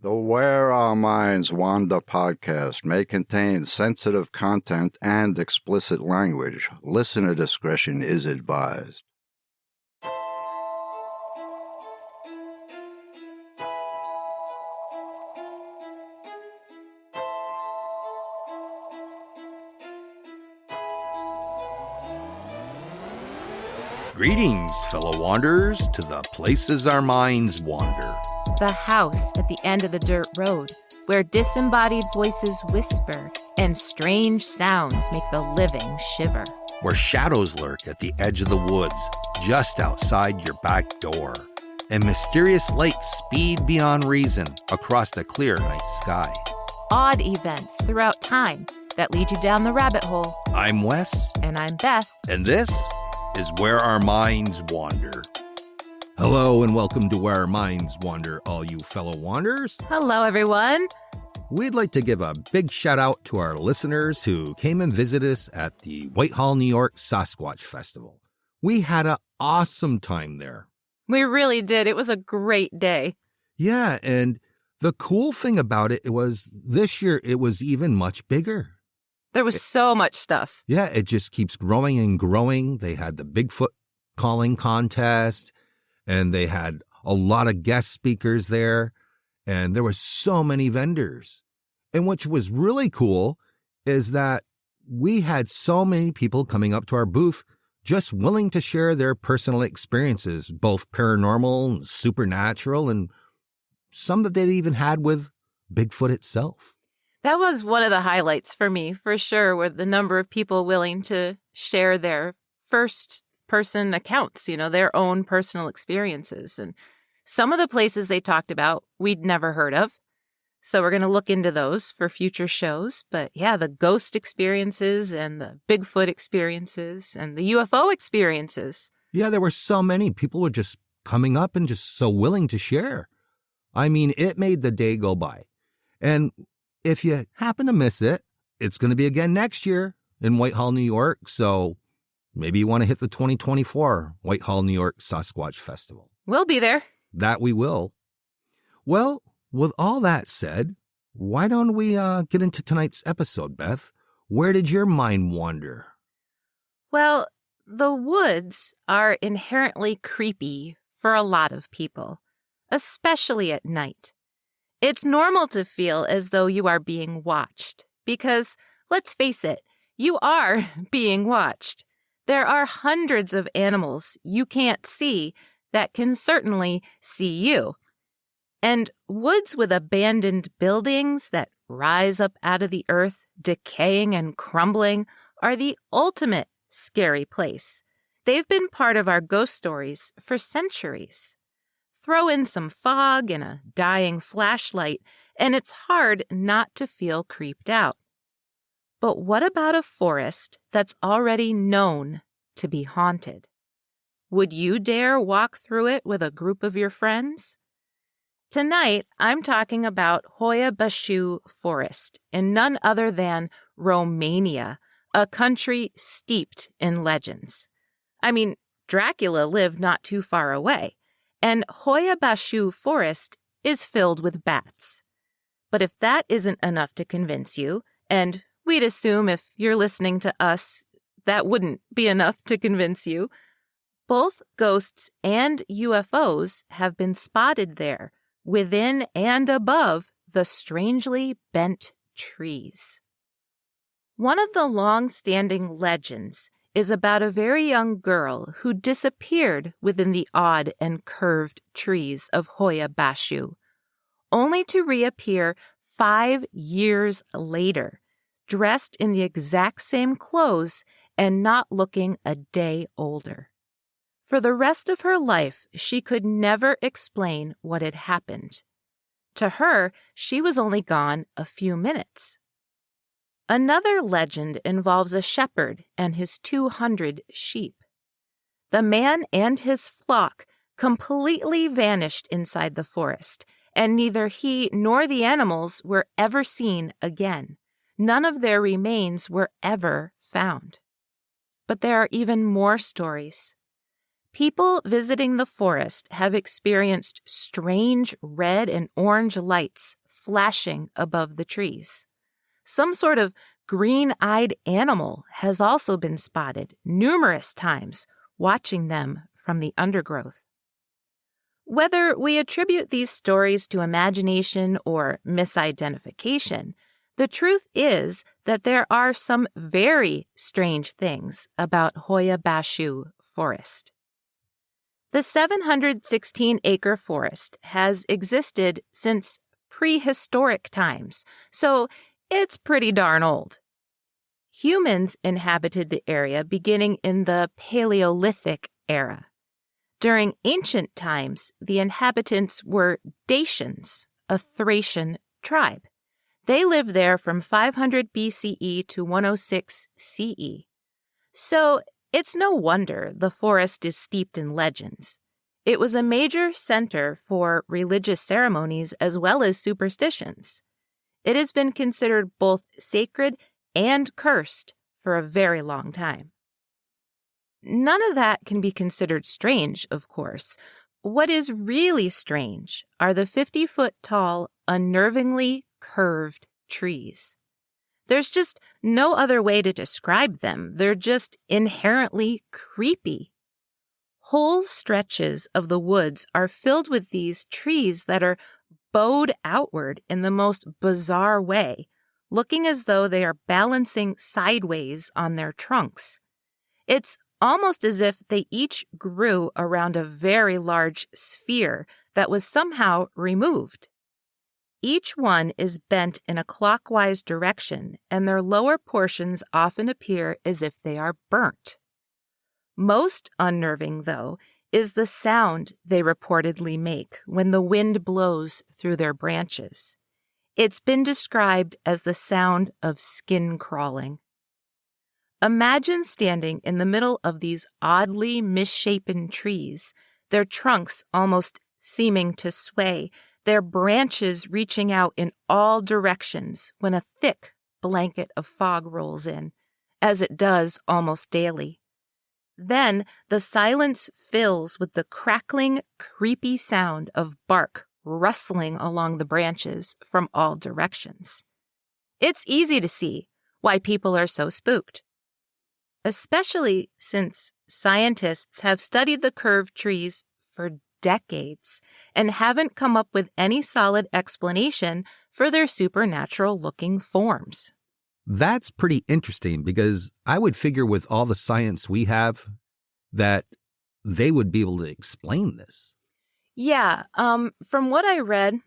The Where Our Minds Wander podcast may contain sensitive content and explicit language. Listener discretion is advised. Greetings, fellow wanderers, to the places our minds wander. The house at the end of the dirt road, where disembodied voices whisper and strange sounds make the living shiver. Where shadows lurk at the edge of the woods, just outside your back door. And mysterious lights speed beyond reason across the clear night sky. Odd events throughout time that lead you down the rabbit hole. I'm Wes. And I'm Beth. And this is Where Our Minds Wander. Hello and welcome to Where Our Minds Wander, all you fellow wanderers. Hello, everyone. We'd like to give a big shout out to our listeners who came and visited us at the Whitehall, New York Sasquatch Festival. We had an awesome time there. We really did. It was a great day. Yeah, and the cool thing about it was this year it was even much bigger. There was so much stuff. Yeah, it just keeps growing and growing. They had the Bigfoot calling contest, and they had a lot of guest speakers there, and there were so many vendors. And what was really cool is that we had so many people coming up to our booth just willing to share their personal experiences, both paranormal, supernatural, and some that they even had with Bigfoot itself. That was one of the highlights for me, for sure, with the number of people willing to share their first-person accounts, their own personal experiences. And some of the places they talked about, we'd never heard of. So we're going to look into those for future shows. But yeah, the ghost experiences and the Bigfoot experiences and the UFO experiences. Yeah, there were so many. People were just coming up and just so willing to share. I mean, it made the day go by. And if you happen to miss it, it's going to be again next year in Whitehall, New York. So maybe you want to hit the 2024 Whitehall, New York Sasquatch Festival. We'll be there. That we will. Well, with all that said, why don't we get into tonight's episode, Beth? Where did your mind wander? Well, the woods are inherently creepy for a lot of people, especially at night. It's normal to feel as though you are being watched because, let's face it, you are being watched. There are hundreds of animals you can't see that can certainly see you. And woods with abandoned buildings that rise up out of the earth, decaying and crumbling, are the ultimate scary place. They've been part of our ghost stories for centuries. Throw in some fog and a dying flashlight, and it's hard not to feel creeped out. But what about a forest that's already known to be haunted? Would you dare walk through it with a group of your friends? Tonight, I'm talking about Hoia Baciu Forest in none other than Romania, a country steeped in legends. I mean, Dracula lived not too far away. And Hoia Baciu Forest is filled with bats. But if that isn't enough to convince you, and we'd assume if you're listening to us, that wouldn't be enough to convince you, both ghosts and UFOs have been spotted there, within and above the strangely bent trees. One of the long-standing legends is about a very young girl who disappeared within the odd and curved trees of Hoia Baciu, only to reappear 5 years later, dressed in the exact same clothes and not looking a day older. For the rest of her life, she could never explain what had happened. To her, she was only gone a few minutes. Another legend involves a shepherd and his 200 sheep. The man and his flock completely vanished inside the forest, and neither he nor the animals were ever seen again. None of their remains were ever found. But there are even more stories. People visiting the forest have experienced strange red and orange lights flashing above the trees. Some sort of green-eyed animal has also been spotted numerous times, watching them from the undergrowth. Whether we attribute these stories to imagination or misidentification, the truth is that there are some very strange things about Hoia Baciu Forest. The 716-acre forest has existed since prehistoric times, so it's pretty darn old. Humans inhabited the area beginning in the Paleolithic era. During ancient times, the inhabitants were Dacians, a Thracian tribe. They lived there from 500 BCE to 106 CE. So it's no wonder the forest is steeped in legends. It was a major center for religious ceremonies as well as superstitions. It has been considered both sacred and cursed for a very long time. None of that can be considered strange, of course. What is really strange are the 50-foot-tall, unnervingly curved trees. There's just no other way to describe them. They're just inherently creepy. Whole stretches of the woods are filled with these trees that are bowed outward in the most bizarre way, looking as though they are balancing sideways on their trunks. It's almost as if they each grew around a very large sphere that was somehow removed. Each one is bent in a clockwise direction, and their lower portions often appear as if they are burnt. Most unnerving, though, is the sound they reportedly make when the wind blows through their branches. It's been described as the sound of skin crawling. Imagine standing in the middle of these oddly misshapen trees, their trunks almost seeming to sway, their branches reaching out in all directions when a thick blanket of fog rolls in, as it does almost daily. Then the silence fills with the crackling, creepy sound of bark rustling along the branches from all directions. It's easy to see why people are so spooked, especially since scientists have studied the curved trees for decades and haven't come up with any solid explanation for their supernatural-looking forms. That's pretty interesting because I would figure with all the science we have that they would be able to explain this. Yeah, from what I read,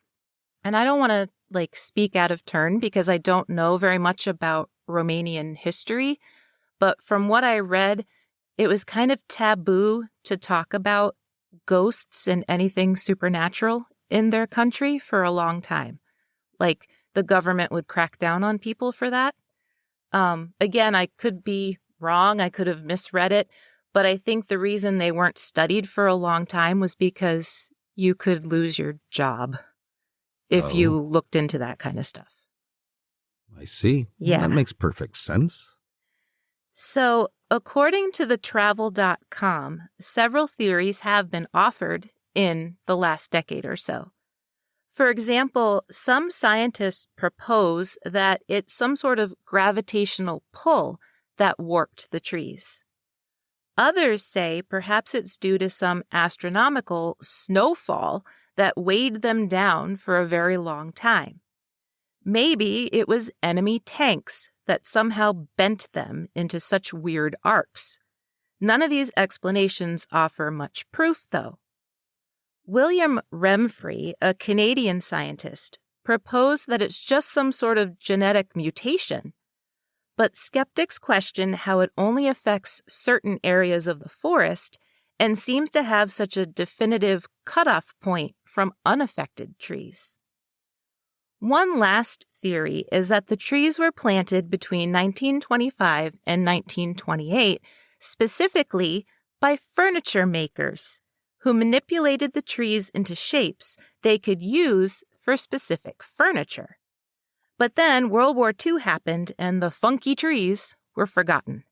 and I don't want to speak out of turn because I don't know very much about Romanian history, but from what I read, it was kind of taboo to talk about ghosts and anything supernatural in their country for a long time. The government would crack down on people for that. Again, I could be wrong. I could have misread it. But I think the reason they weren't studied for a long time was because you could lose your job if you looked into that kind of stuff. I see. Yeah. Well, that makes perfect sense. So, according to the travel.com, several theories have been offered in the last decade or so. For example, some scientists propose that it's some sort of gravitational pull that warped the trees. Others say perhaps it's due to some astronomical snowfall that weighed them down for a very long time. Maybe it was enemy tanks that somehow bent them into such weird arcs. None of these explanations offer much proof, though. William Remfry, a Canadian scientist, proposed that it's just some sort of genetic mutation. But skeptics question how it only affects certain areas of the forest and seems to have such a definitive cutoff point from unaffected trees. One last theory is that the trees were planted between 1925 and 1928 specifically by furniture makers who manipulated the trees into shapes they could use for specific furniture. But then World War II happened and the funky trees were forgotten.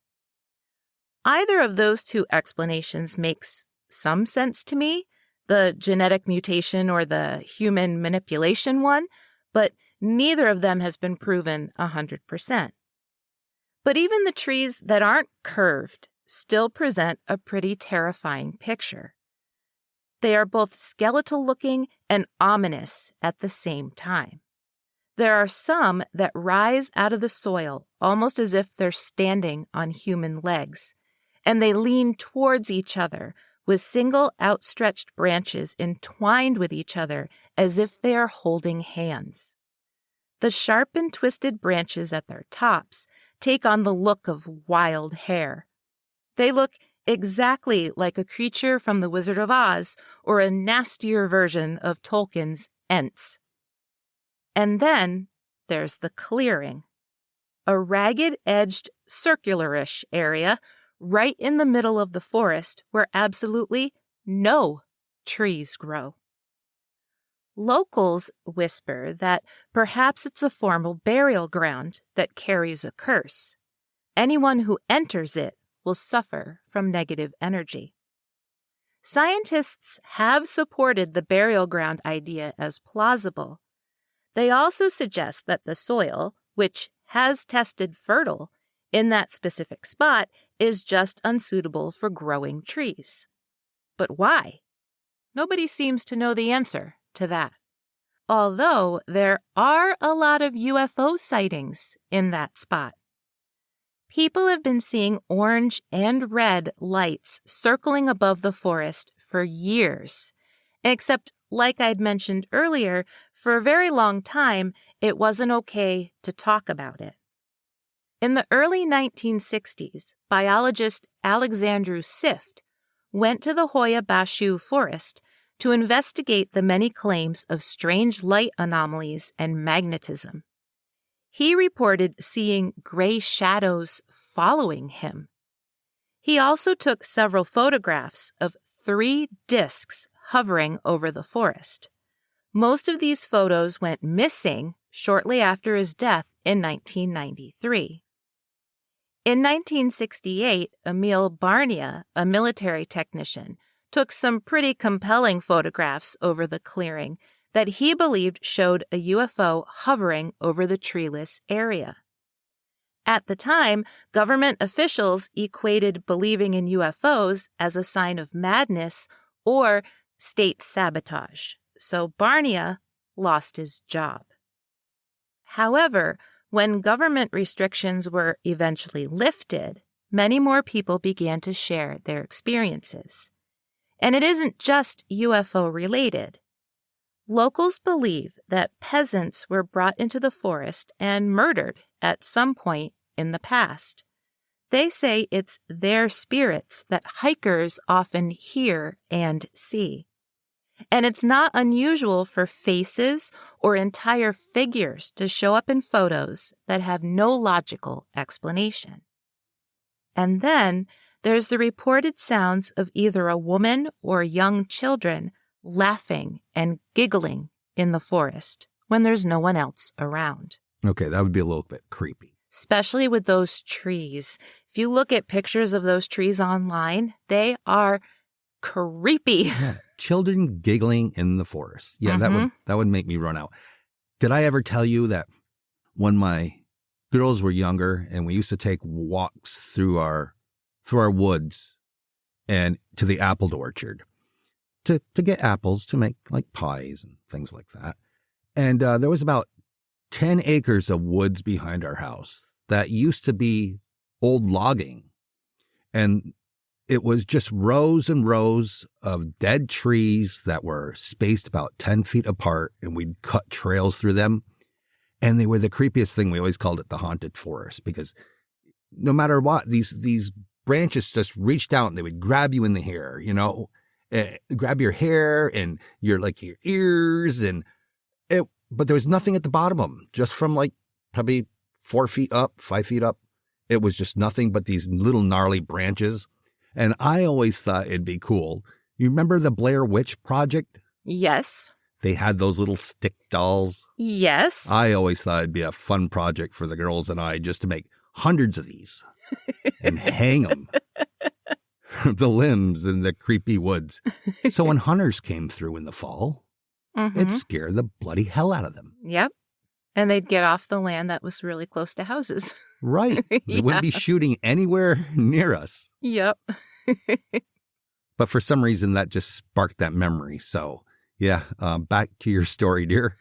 Either of those two explanations makes some sense to me, the genetic mutation or the human manipulation one, but neither of them has been proven 100%. But even the trees that aren't curved still present a pretty terrifying picture. They are both skeletal-looking and ominous at the same time. There are some that rise out of the soil almost as if they're standing on human legs, and they lean towards each other with single outstretched branches entwined with each other as if they are holding hands. The sharp and twisted branches at their tops take on the look of wild hair. They look exactly like a creature from The Wizard of Oz or a nastier version of Tolkien's Ents. And then there's the clearing, a ragged-edged, circular-ish area right in the middle of the forest where absolutely no trees grow. Locals whisper that perhaps it's a formal burial ground that carries a curse. Anyone who enters it will suffer from negative energy. Scientists have supported the burial ground idea as plausible. They also suggest that the soil, which has tested fertile in that specific spot, is just unsuitable for growing trees. But why? Nobody seems to know the answer to that. Although there are a lot of UFO sightings in that spot. People have been seeing orange and red lights circling above the forest for years, except, like I'd mentioned earlier, for a very long time, it wasn't okay to talk about it. In the early 1960s, biologist Alexandru Sift went to the Hoia Baciu forest to investigate the many claims of strange light anomalies and magnetism. He reported seeing gray shadows following him. He also took several photographs of 3 discs hovering over the forest. Most of these photos went missing shortly after his death in 1993. In 1968, Emil Barnia, a military technician, took some pretty compelling photographs over the clearing that he believed showed a UFO hovering over the treeless area. At the time, government officials equated believing in UFOs as a sign of madness or state sabotage, so Barnia lost his job. However, when government restrictions were eventually lifted, many more people began to share their experiences. And it isn't just UFO related. Locals believe that peasants were brought into the forest and murdered at some point in the past. They say it's their spirits that hikers often hear and see. And it's not unusual for faces or entire figures to show up in photos that have no logical explanation. And then there's the reported sounds of either a woman or young children laughing and giggling in the forest when there's no one else around. Okay, that would be a little bit creepy. Especially with those trees. If you look at pictures of those trees online, they are creepy. Yeah, children giggling in the forest. Yeah, that would make me run out. Did I ever tell you that when my girls were younger and we used to take walks through our woods and to the apple orchard to get apples to make like pies and things like that. And there was about 10 acres of woods behind our house that used to be old logging. And it was just rows and rows of dead trees that were spaced about 10 feet apart, and we'd cut trails through them. And they were the creepiest thing. We always called it the haunted forest because no matter what, these branches just reached out and they would grab you in the hair, grab your hair and your ears but there was nothing at the bottom of them, just from like probably 4 feet up, 5 feet up. It was just nothing but these little gnarly branches. And I always thought it'd be cool. You remember the Blair Witch Project? Yes. They had those little stick dolls. Yes. I always thought it'd be a fun project for the girls and I just to make hundreds of these and hang them. the limbs in the creepy woods. So when hunters came through in the fall, it'd scare the bloody hell out of them. Yep. And they'd get off the land that was really close to houses. Right. They wouldn't be shooting anywhere near us. Yep. But for some reason, that just sparked that memory. So, yeah, back to your story, dear.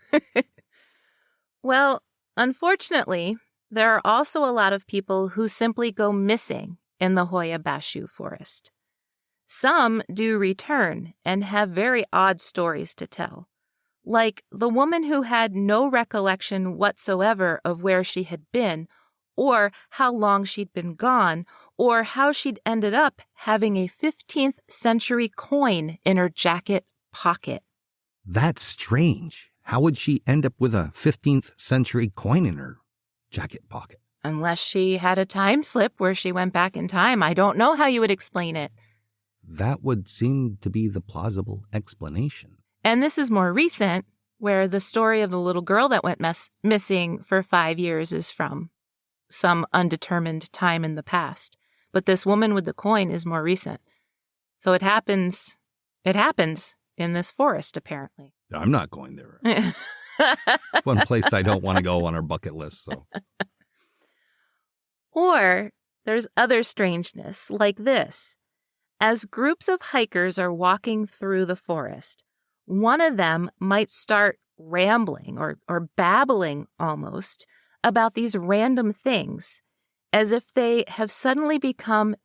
Well, unfortunately, there are also a lot of people who simply go missing in the Hoia Baciu forest. Some do return and have very odd stories to tell, like the woman who had no recollection whatsoever of where she had been, or how long she'd been gone, or how she'd ended up having a 15th century coin in her jacket pocket. That's strange. How would she end up with a 15th century coin in her jacket pocket? Unless she had a time slip where she went back in time. I don't know how you would explain it. That would seem to be the plausible explanation. And this is more recent, where the story of the little girl that went missing for 5 years is from some undetermined time in the past. But this woman with the coin is more recent. So it happens in this forest, apparently. I'm not going there. It's one place I don't want to go on our bucket list. So. Or there's other strangeness, like this. As groups of hikers are walking through the forest, one of them might start rambling or babbling almost about these random things, as if they have suddenly become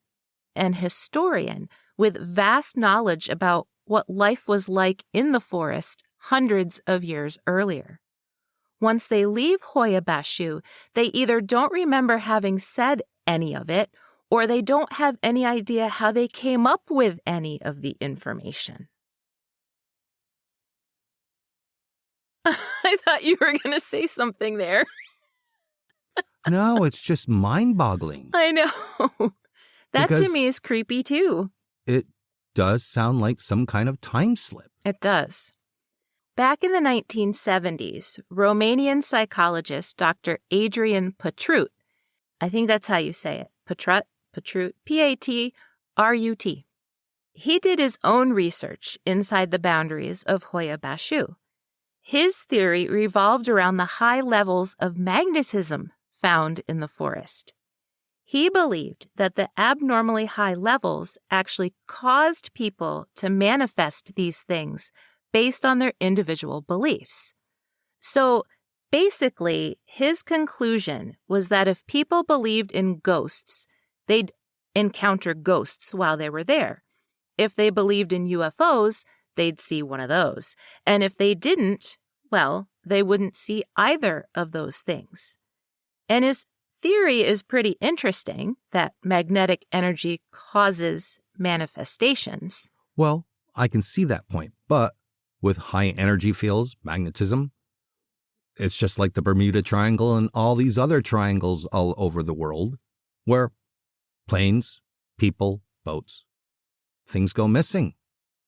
an historian with vast knowledge about what life was like in the forest hundreds of years earlier. Once they leave Hoia Baciu, they either don't remember having said any of it, or they don't have any idea how they came up with any of the information. I thought you were going to say something there. No, it's just mind-boggling. I know. That to me is creepy too. It does sound like some kind of time slip. It does. Back in the 1970s, Romanian psychologist Dr. Adrian Patrut, I think that's how you say it, Patrut, P-A-T-R-U-T. He did his own research inside the boundaries of Hoia Baciu. His theory revolved around the high levels of magnetism found in the forest. He believed that the abnormally high levels actually caused people to manifest these things based on their individual beliefs. So basically, his conclusion was that if people believed in ghosts, they'd encounter ghosts while they were there. If they believed in UFOs, they'd see one of those. And if they didn't, well, they wouldn't see either of those things. And his theory is pretty interesting, that magnetic energy causes manifestations. Well, I can see that point, but with high energy fields, magnetism, it's just like the Bermuda Triangle and all these other triangles all over the world, where planes, people, boats, things go missing.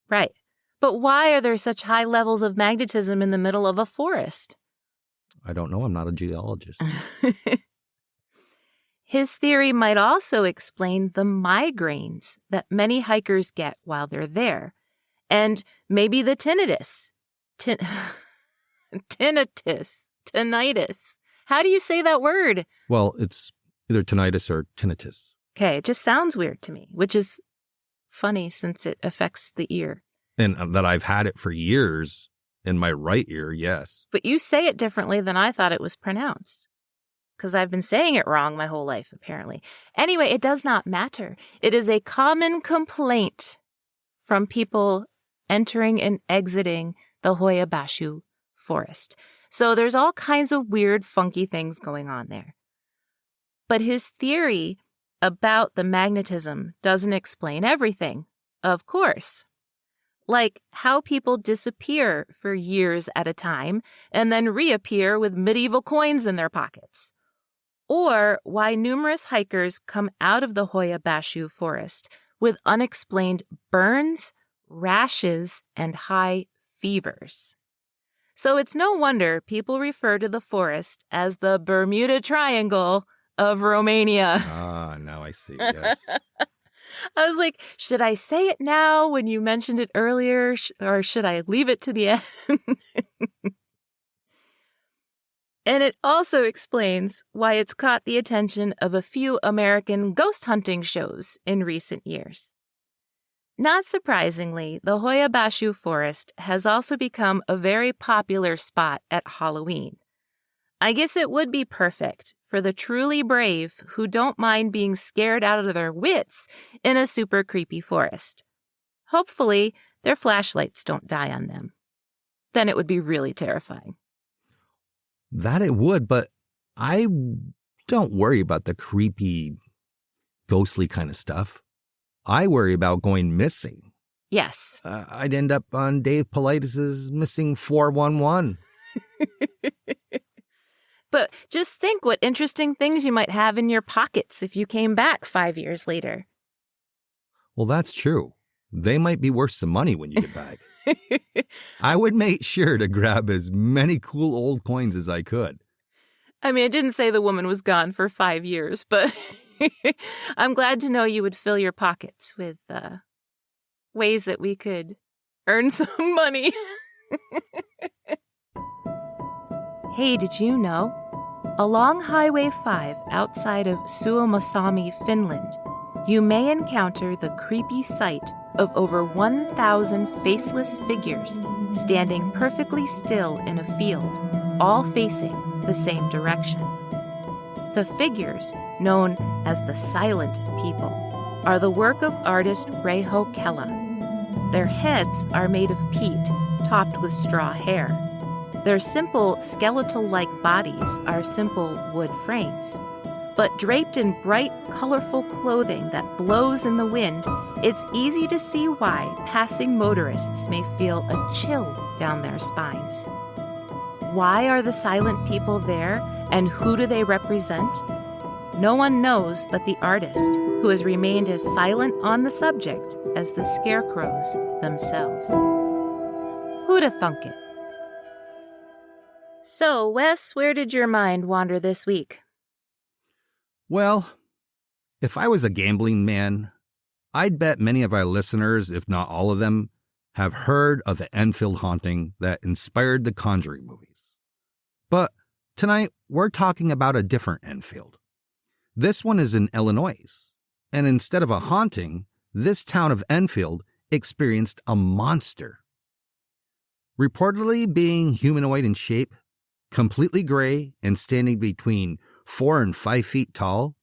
Right. But why are there such high levels of magnetism in the middle of a forest? I don't know. I'm not a geologist. His theory might also explain the migraines that many hikers get while they're there, and maybe the tinnitus. Tinnitus. How do you say that word? Well, it's either tinnitus or tinnitus. Okay, it just sounds weird to me, which is funny since it affects the ear. And that I've had it for years in my right ear, yes. But you say it differently than I thought it was pronounced. Because I've been saying it wrong my whole life, apparently. Anyway, it does not matter. It is a common complaint from people entering and exiting the Hoia Baciu forest. So there's all kinds of weird, funky things going on there. But his theory about the magnetism doesn't explain everything, of course. Like how people disappear for years at a time and then reappear with medieval coins in their pockets. Or why numerous hikers come out of the Hoia Baciu forest with unexplained burns, rashes, and high fevers. So it's no wonder people refer to the forest as the Bermuda Triangle of Romania. Ah, now I see, yes. I was like, should I say it now when you mentioned it earlier, or should I leave it to the end? And it also explains why it's caught the attention of a few American ghost hunting shows in recent years. Not surprisingly, the Hoia Baciu forest has also become a very popular spot at Halloween. I guess it would be perfect for the truly brave who don't mind being scared out of their wits in a super creepy forest. Hopefully, their flashlights don't die on them. Then it would be really terrifying. That it would, but I don't worry about the creepy, ghostly kind of stuff. I worry about going missing. Yes. I'd end up on Dave Paulides' Missing 411. But just think what interesting things you might have in your pockets if you came back 5 years later. Well, that's true. They might be worth some money when you get back. I would make sure to grab as many cool old coins as I could. I mean, I didn't say the woman was gone for 5 years, but I'm glad to know you would fill your pockets with ways that we could earn some money. Hey, did you know? Along Highway 5 outside of Suomussalmi, Finland, you may encounter the creepy sight of over 1,000 faceless figures standing perfectly still in a field, all facing the same direction. The figures, known as the Silent People, are the work of artist Reiho Kela. Their heads are made of peat, topped with straw hair. Their simple skeletal-like bodies are simple wood frames. But draped in bright, colorful clothing that blows in the wind, it's easy to see why passing motorists may feel a chill down their spines. Why are the Silent People there, and who do they represent? No one knows but the artist, who has remained as silent on the subject as the scarecrows themselves. Who'da thunk it? So, Wes, where did your mind wander this week? Well, if I was a gambling man, I'd bet many of our listeners, if not all of them, have heard of the Enfield haunting that inspired the Conjuring movies. But tonight, we're talking about a different Enfield. This one is in Illinois, and instead of a haunting, this town of Enfield experienced a monster. Reportedly being humanoid in shape, completely gray, and standing between 4 and 5 feet tall,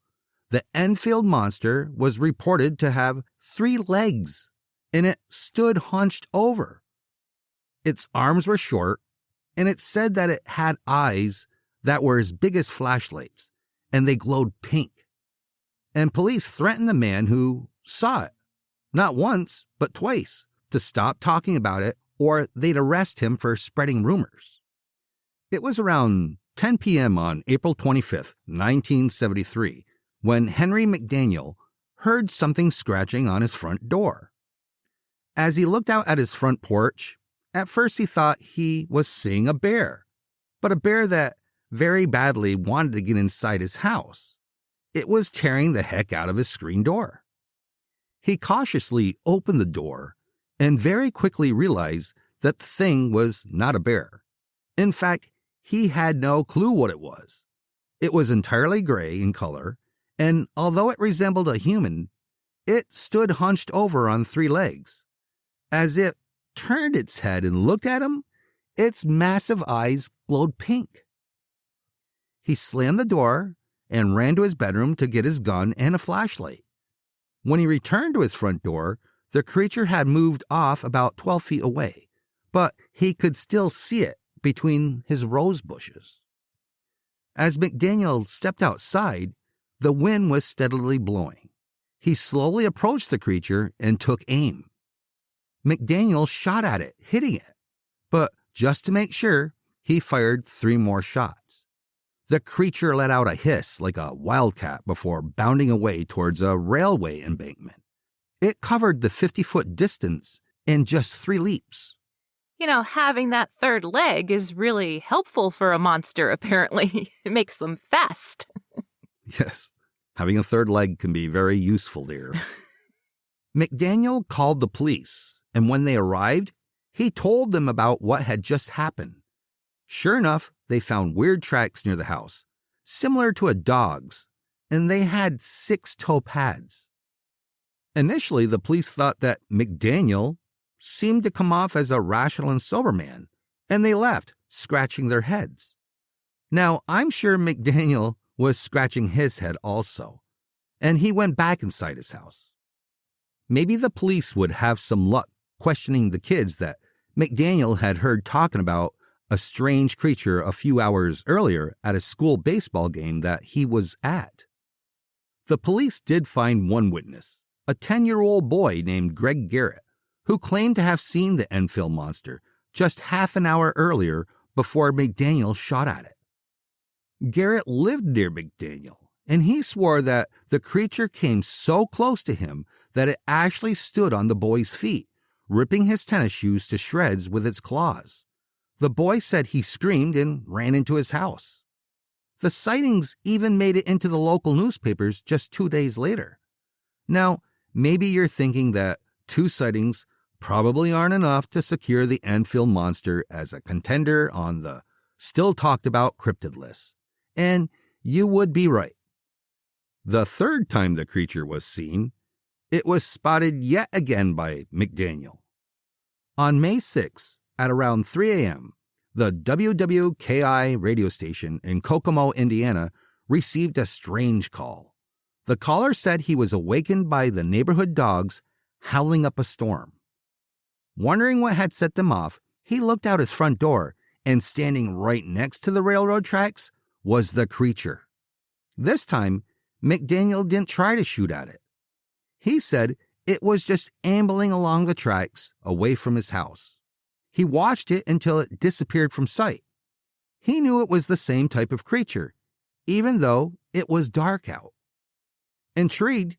the Enfield monster was reported to have 3 legs, and it stood hunched over. Its arms were short, and it said that it had eyes that were as big as flashlights, and they glowed pink. And police threatened the man who saw it, not once, but twice, to stop talking about it, or they'd arrest him for spreading rumors. It was around 10 p.m. on April 25th, 1973, when Henry McDaniel heard something scratching on his front door. As he looked out at his front porch, at first he thought he was seeing a bear, but a bear that very badly wanted to get inside his house. It was tearing the heck out of his screen door. He cautiously opened the door and very quickly realized that the thing was not a bear. In fact, he had no clue what it was. It was entirely gray in color, and although it resembled a human, it stood hunched over on 3 legs. As it turned its head and looked at him, its massive eyes glowed pink. He slammed the door and ran to his bedroom to get his gun and a flashlight. When he returned to his front door, the creature had moved off about 12 feet away, but he could still see it between his rose bushes. As McDaniel stepped outside, the wind was steadily blowing. He slowly approached the creature and took aim. McDaniel shot at it, hitting it, but just to make sure, he fired 3 more shots. The creature let out a hiss like a wildcat before bounding away towards a railway embankment. It covered the 50-foot distance in just 3 leaps. You know, having that 3rd leg is really helpful for a monster, apparently. It makes them fast. Yes, having a 3rd leg can be very useful, dear. McDaniel called the police, and when they arrived, he told them about what had just happened. Sure enough, they found weird tracks near the house, similar to a dog's, and they had 6 toe pads. Initially, the police thought that McDaniel seemed to come off as a rational and sober man, and they left, scratching their heads. Now, I'm sure McDaniel was scratching his head also, and he went back inside his house. Maybe the police would have some luck questioning the kids that McDaniel had heard talking about a strange creature a few hours earlier at a school baseball game that he was at. The police did find one witness, a 10-year-old boy named Greg Garrett, who claimed to have seen the Enfield monster just half an hour earlier before McDaniel shot at it. Garrett lived near McDaniel, and he swore that the creature came so close to him that it actually stood on the boy's feet, ripping his tennis shoes to shreds with its claws. The boy said he screamed and ran into his house. The sightings even made it into the local newspapers just 2 days later. Now, maybe you're thinking that 2 sightings probably aren't enough to secure the Enfield monster as a contender on the still talked about cryptid list. And you would be right. The 3rd time the creature was seen, it was spotted yet again by McDaniel. On May 6, at around 3 a.m., the WWKI radio station in Kokomo, Indiana, received a strange call. The caller said he was awakened by the neighborhood dogs howling up a storm. Wondering what had set them off, he looked out his front door, and standing right next to the railroad tracks was the creature. This time, McDaniel didn't try to shoot at it. He said it was just ambling along the tracks away from his house. He watched it until it disappeared from sight. He knew it was the same type of creature, even though it was dark out. Intrigued,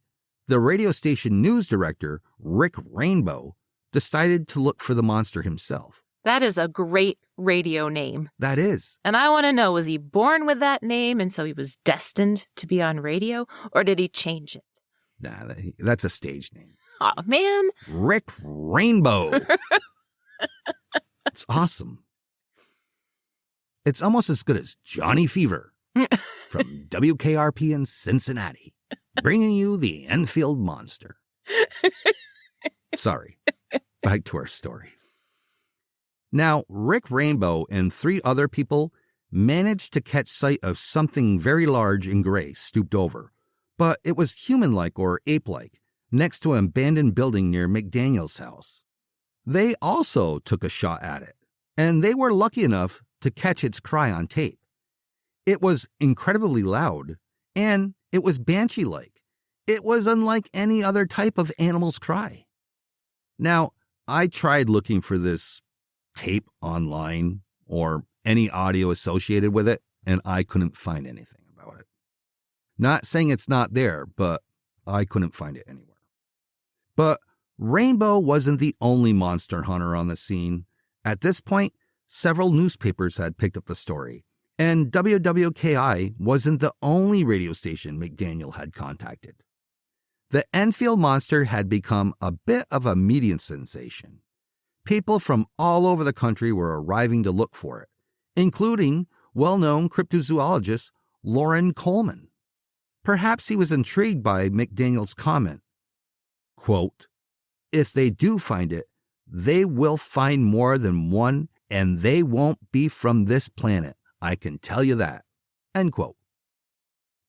the radio station news director, Rick Rainbow, decided to look for the monster himself. That is a great radio name. That is. And I want to know, was he born with that name and so he was destined to be on radio, or did he change it? Nah, that's a stage name. Oh, man. Rick Rainbow. It's awesome. It's almost as good as Johnny Fever from WKRP in Cincinnati, bringing you the Enfield monster. Sorry. Back to our story. Now, Rick Rainbow and 3 other people managed to catch sight of something very large and gray stooped over, but it was human-like or ape-like, next to an abandoned building near McDaniel's house. They also took a shot at it, and they were lucky enough to catch its cry on tape. It was incredibly loud, and it was banshee-like. It was unlike any other type of animal's cry. Now, I tried looking for this tape online or any audio associated with it, and I couldn't find anything about it. Not saying it's not there, but I couldn't find it anywhere. But Rainbow wasn't the only monster hunter on the scene. At this point, several newspapers had picked up the story, and WWKI wasn't the only radio station McDaniel had contacted. The Enfield monster had become a bit of a media sensation. People from all over the country were arriving to look for it, including well-known cryptozoologist Loren Coleman. Perhaps he was intrigued by McDaniel's comment, quote, "If they do find it, they will find more than one, and they won't be from this planet. I can tell you that." End quote.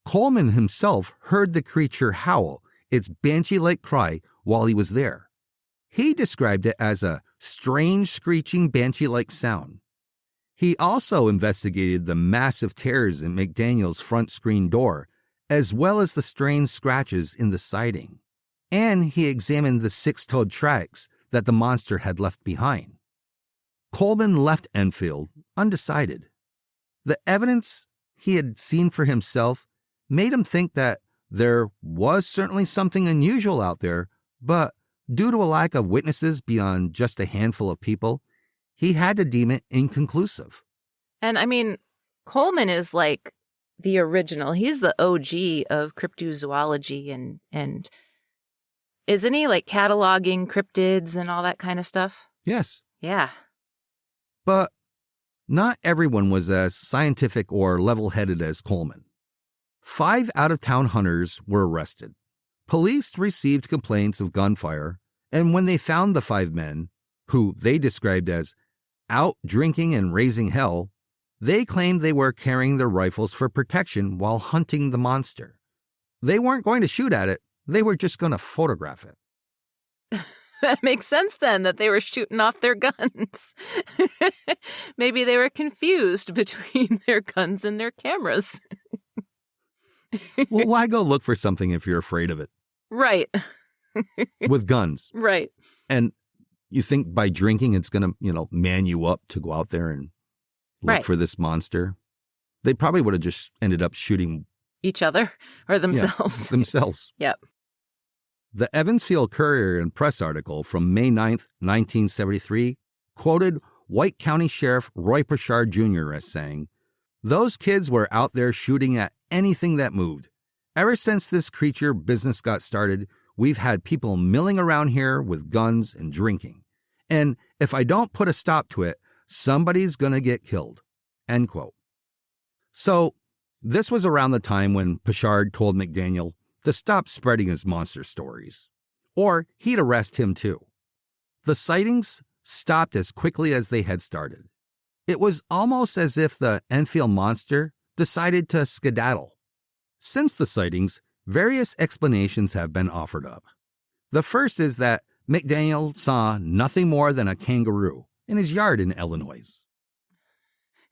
Coleman himself heard the creature howl its banshee-like cry while he was there. He described it as a strange, screeching, banshee-like sound. He also investigated the massive tears in McDaniel's front screen door, as well as the strange scratches in the siding. And he examined the 6-toed tracks that the monster had left behind. Coleman left Enfield undecided. The evidence he had seen for himself made him think that there was certainly something unusual out there, but due to a lack of witnesses beyond just a handful of people, he had to deem it inconclusive. And I mean, Coleman is like the original. He's the OG of cryptozoology and Isn't he, like, cataloging cryptids and all that kind of stuff? Yes. Yeah. But not everyone was as scientific or level-headed as Coleman. 5 out-of-town hunters were arrested. Police received complaints of gunfire, and when they found the 5 men, who they described as out drinking and raising hell, they claimed they were carrying their rifles for protection while hunting the monster. They weren't going to shoot at it, they were just going to photograph it. That makes sense then, that they were shooting off their guns. Maybe they were confused between their guns and their cameras. Well, why go look for something if you're afraid of it? Right. With guns. Right. And you think by drinking it's going to, man you up to go out there and look for this monster? They probably would have just ended up shooting each other or themselves. Yeah, themselves. Yep. The Evansville Courier and Press article from May 9th, 1973, quoted White County Sheriff Roy Pritchard Jr. as saying, "Those kids were out there shooting at anything that moved. Ever since this creature business got started, we've had people milling around here with guns and drinking. And if I don't put a stop to it, somebody's going to get killed." End quote. So this was around the time when Pritchard told McDaniel to stop spreading his monster stories, or he'd arrest him too. The sightings stopped as quickly as they had started. It was almost as if the Enfield monster decided to skedaddle. Since the sightings, various explanations have been offered up. The first is that McDaniel saw nothing more than a kangaroo in his yard in Illinois.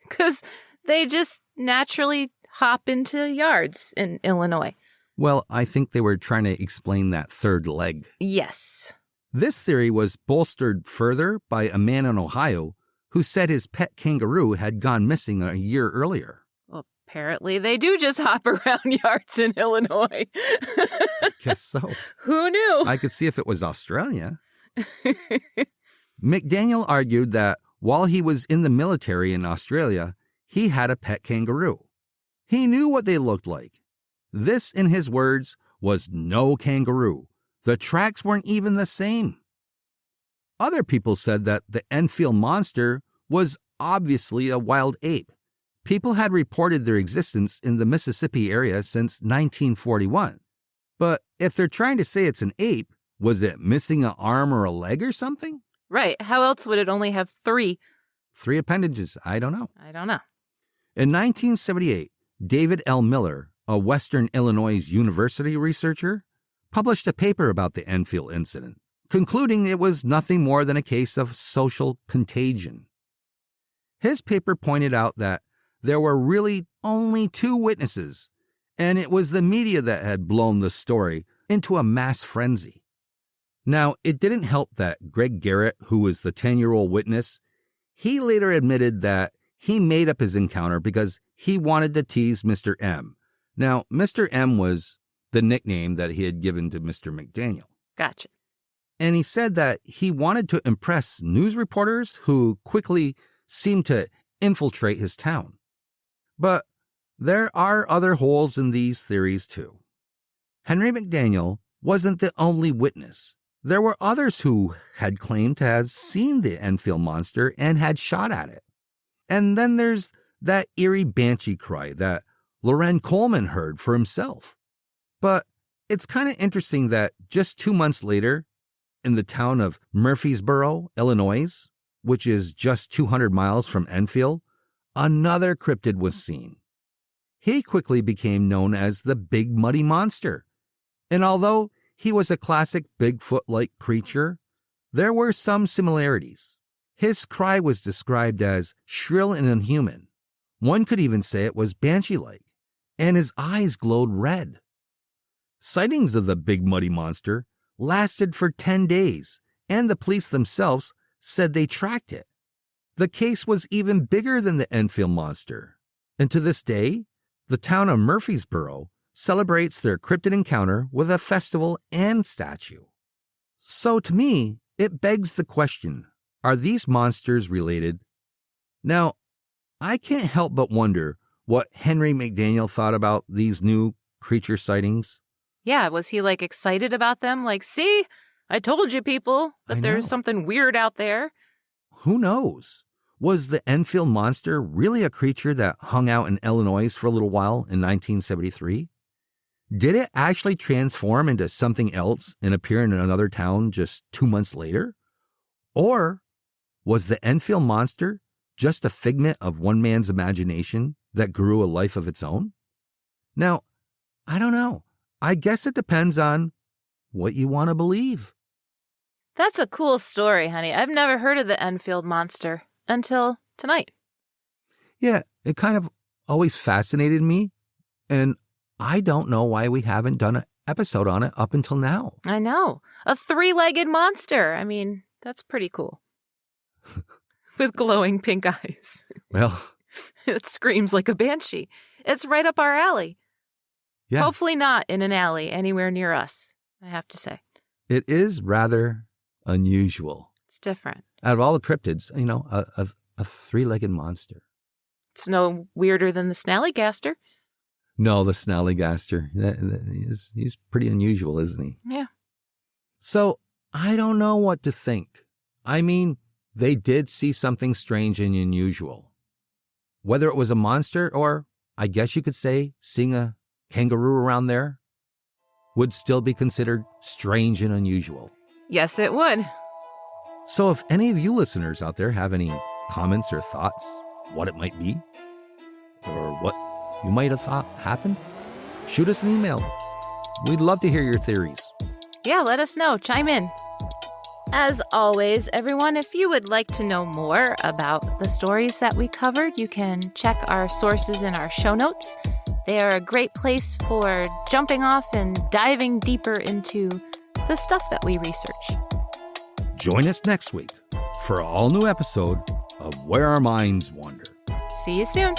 Because they just naturally hop into yards in Illinois. Well, I think they were trying to explain that third leg. Yes. This theory was bolstered further by a man in Ohio who said his pet kangaroo had gone missing a year earlier. Well, apparently they do just hop around yards in Illinois. I guess so. Who knew? I could see if it was Australia. McDaniel argued that while he was in the military in Australia, he had a pet kangaroo. He knew what they looked like. This, in his words, was no kangaroo. The tracks weren't even the same. Other people said that the Enfield monster was obviously a wild ape. People had reported their existence in the Mississippi area since 1941. But if they're trying to say it's an ape, was it missing an arm or a leg or something? Right. How else would it only have 3? 3 appendages. I don't know. In 1978, David L. Miller, a Western Illinois University researcher, published a paper about the Enfield incident, concluding it was nothing more than a case of social contagion. His paper pointed out that there were really only 2 witnesses, and it was the media that had blown the story into a mass frenzy. Now, it didn't help that Greg Garrett, who was the 10-year-old witness, he later admitted that he made up his encounter because he wanted to tease Mr. M. Now, Mr. M was the nickname that he had given to Mr. McDaniel. Gotcha. And he said that he wanted to impress news reporters who quickly seemed to infiltrate his town. But there are other holes in these theories too. Henry McDaniel wasn't the only witness. There were others who had claimed to have seen the Enfield monster and had shot at it. And then there's that eerie banshee cry that Loren Coleman heard for himself. But it's kind of interesting that just 2 months later, in the town of Murfreesboro, Illinois, which is just 200 miles from Enfield, another cryptid was seen. He quickly became known as the Big Muddy Monster. And although he was a classic Bigfoot-like creature, there were some similarities. His cry was described as shrill and inhuman. One could even say it was banshee-like, and his eyes glowed red. Sightings of the Big Muddy Monster lasted for 10 days, and the police themselves said they tracked it. The case was even bigger than the Enfield monster, and to this day, the town of Murfreesboro celebrates their cryptid encounter with a festival and statue. So to me, it begs the question, are these monsters related? Now, I can't help but wonder what Henry McDaniel thought about these new creature sightings. Yeah, was he like excited about them? Like, see, I told you people that there's something weird out there. Who knows? Was the Enfield monster really a creature that hung out in Illinois for a little while in 1973? Did it actually transform into something else and appear in another town just 2 months later? Or was the Enfield monster just a figment of one man's imagination that grew a life of its own? Now, I don't know. I guess it depends on what you want to believe. That's a cool story, honey. I've never heard of the Enfield monster until tonight. Yeah, it kind of always fascinated me, and I don't know why we haven't done an episode on it up until now. I know. A 3-legged monster. I mean, that's pretty cool. With glowing pink eyes. Well, it screams like a banshee. It's right up our alley. Yeah. Hopefully not in an alley anywhere near us, I have to say. It is rather unusual. It's different. Out of all the cryptids, a 3-legged monster. It's no weirder than the snallygaster. No, the snallygaster. He's pretty unusual, isn't he? Yeah. So I don't know what to think. I mean, they did see something strange and unusual. Whether it was a monster or, I guess you could say, seeing a kangaroo around there would still be considered strange and unusual. Yes, it would. So if any of you listeners out there have any comments or thoughts, what it might be, or what you might have thought happened, shoot us an email. We'd love to hear your theories. Yeah, let us know. Chime in. As always, everyone, if you would like to know more about the stories that we covered, you can check our sources in our show notes. They are a great place for jumping off and diving deeper into the stuff that we research. Join us next week for an all-new episode of Where Our Minds Wander. See you soon.